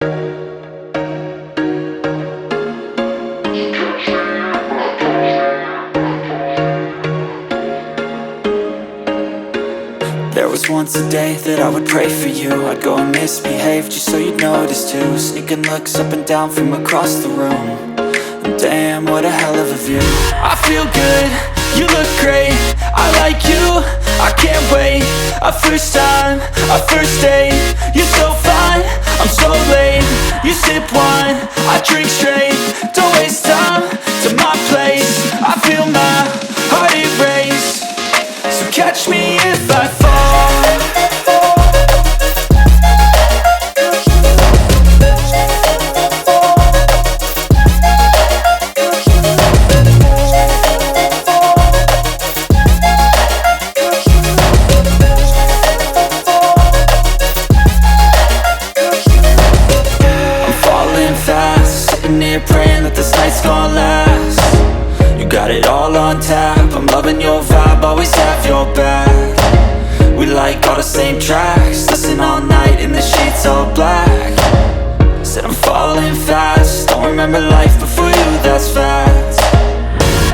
There was once a day that I would pray for you. I'd go and misbehave just so you'd notice too. Sneaking looks up and down from across the room. And damn, what a hell of a view. I feel good, you look great, I like you, I can't wait. A first time, a first date. You're so fine, I'm so late. You sip wine, I drink straight. Don't waste time to my place. I feel my heart erase. So catch me if I fall. I'm falling fast, sitting here praying that this night's gonna last. You got it all on tap, I'm loving your vibe, always have your back. We like all the same tracks, listen all night in the sheets all black. Said I'm falling fast, don't remember life before you, that's fact.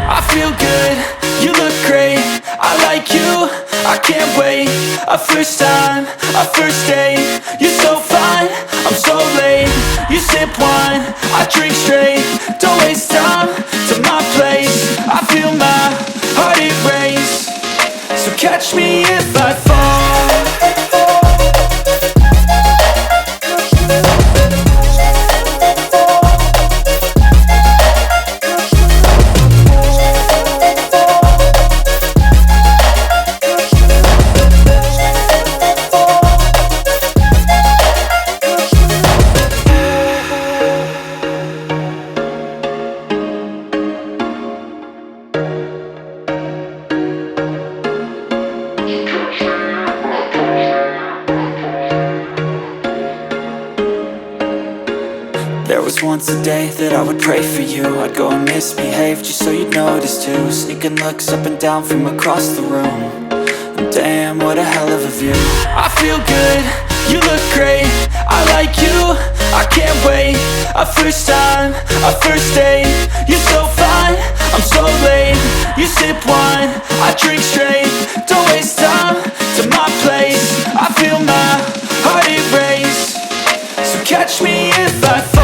I feel good, you look great, I like you, I can't wait. A first time, a first date. You're so fine, I'm so late. You sip wine, I drink straight. Don't waste time to my place. I feel my heart erase. So catch me if I fall. There was once a day that I would pray for you. I'd go and misbehave just so you'd notice too. Sneaking looks up and down from across the room. And damn, what a hell of a view. I feel good, you look great, I like you, I can't wait. A first time, a first date. You're so fine, I'm so late. You sip wine, I drink straight. Don't waste time to my place. I feel my heart erase. So catch me if I fall.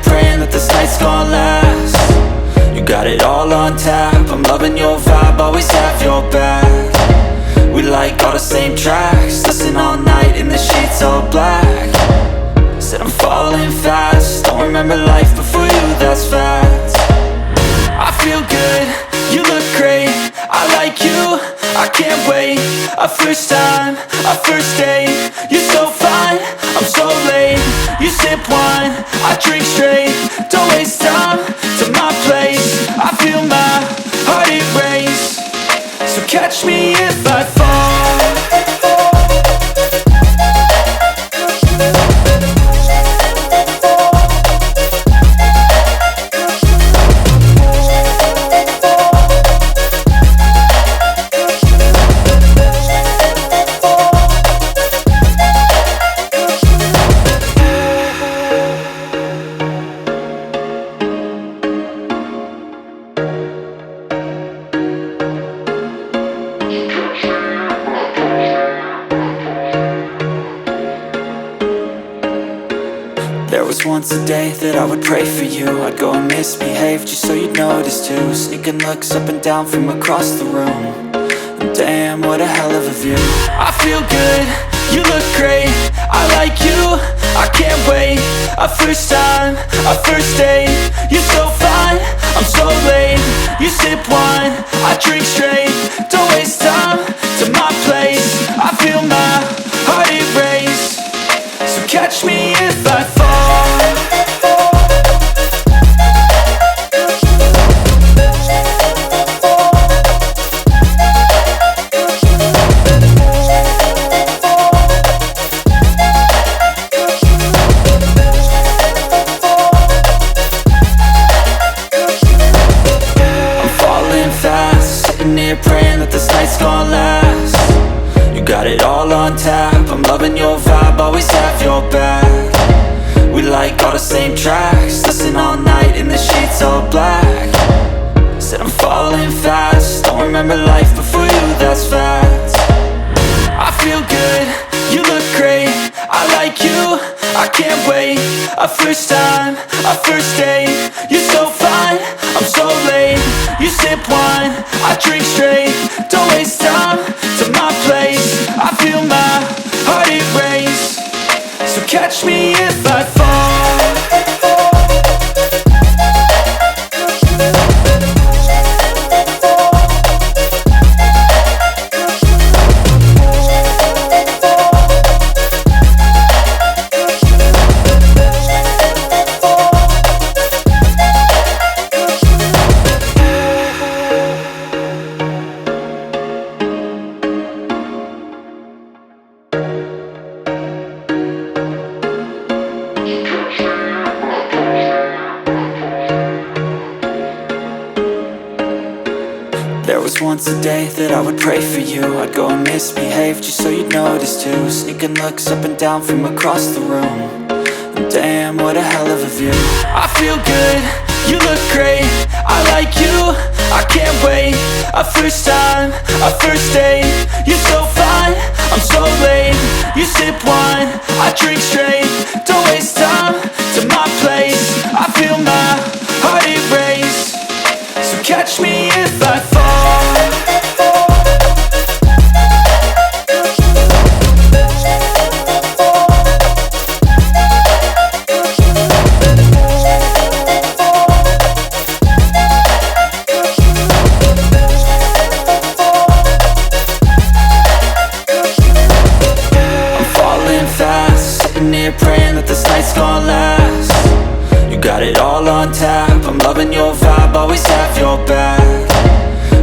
Praying that this night's gonna last. You got it all on tap, I'm loving your vibe, always have your back. We like all the same tracks, listen all night in the sheets all black. Said I'm falling fast, don't remember life before you, that's fact. I feel good, you look great, I like you, I can't wait. A first time, a first date. You're so fine, I'm so late. You sip wine, I drink straight. Don't waste time to my place. I feel my heart erase. So catch me if I fall. There was once a day that I would pray for you. I'd go and misbehave just so you'd notice too. Sneaking looks up and down from across the room. And damn, what a hell of a view. I feel good, you look great, I like you, I can't wait. A first time, a first date. You're so fine, I'm so late. You sip wine, I drink straight. Don't waste time to my place. I feel my heart erase. So catch me if I fall. that this night's gonna last. You got it all on tap, I'm loving your vibe, always have your back. We like all the same tracks, listen all night in the sheets all black. Said I'm falling fast, don't remember life before you, that's fact. I feel good, you look great, I like you, I can't wait. A first time, a first date, you're so fine, I'm so late. You sip wine, I drink straight, don't waste time to my place. I feel my heart erase, so catch me if I fall. There was once a day that I would pray for you. I'd go and misbehave just so you'd notice too. Sneaking looks up and down from across the room. And damn, what a hell of a view. I feel good, you look great, I like you, I can't wait. A first time, a first date, you're so fine, I'm so late. You sip wine, I drink straight, don't waste time to my place. I feel my heart erase, so catch me if I fall. Praying that this night's gonna last. You got it all on tap, I'm loving your vibe, always have your back.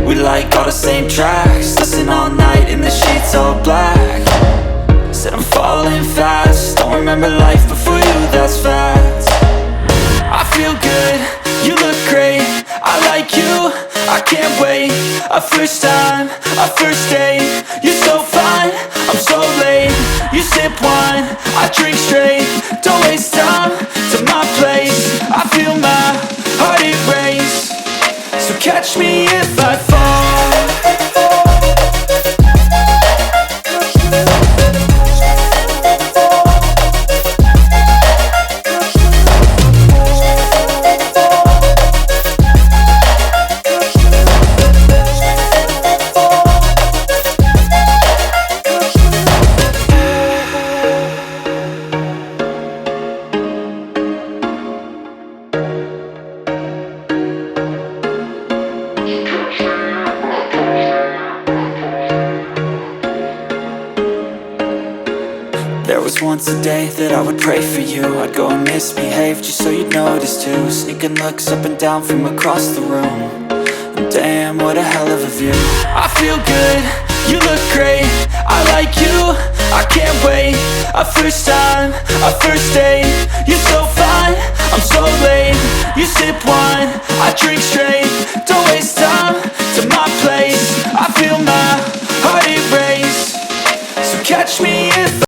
We like all the same tracks, listen all night in the sheets all black. Said I'm falling fast, don't remember life before you, that's fact. I feel good, you look great, I like you, I can't wait. A first time, a first date, you're so fine, I'm so late. You sip wine, I drink straight, don't waste time to my place. I feel my heart erase, so catch me if I fall. There was once a day that I would pray for you. I'd go and misbehave just so you'd notice too. Sneaking looks up and down from across the room. And damn, what a hell of a view. I feel good, you look great, I like you, I can't wait. A first time, a first date, you're so fine, I'm so late. You sip wine, I drink straight, don't waste time to my place. I feel my heart erase, so catch me if